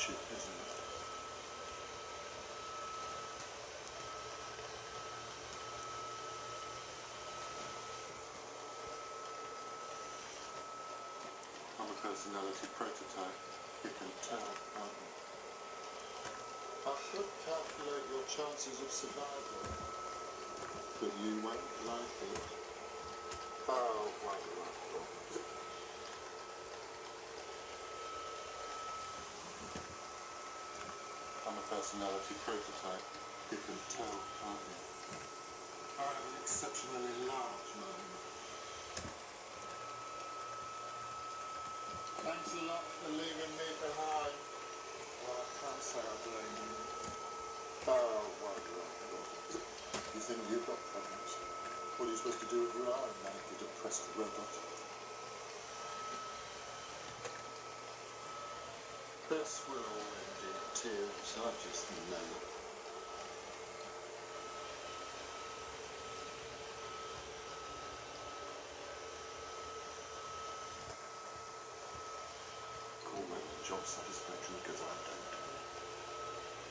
chip, isn't it? I'm a personality prototype. You can tell, can't you? I should calculate your chances of survival. But you won't like it. Oh, wonderful. I'm a personality prototype. You can tell, can't you? I have an exceptionally large mind. Thanks a lot for leaving me behind. Well, I can't say I blame you. Oh, wonderful. You think you've got problems? What are you supposed to do if you are a manically depressed robot? This will all end in tears, I just know it. Call me job satisfaction because I don't.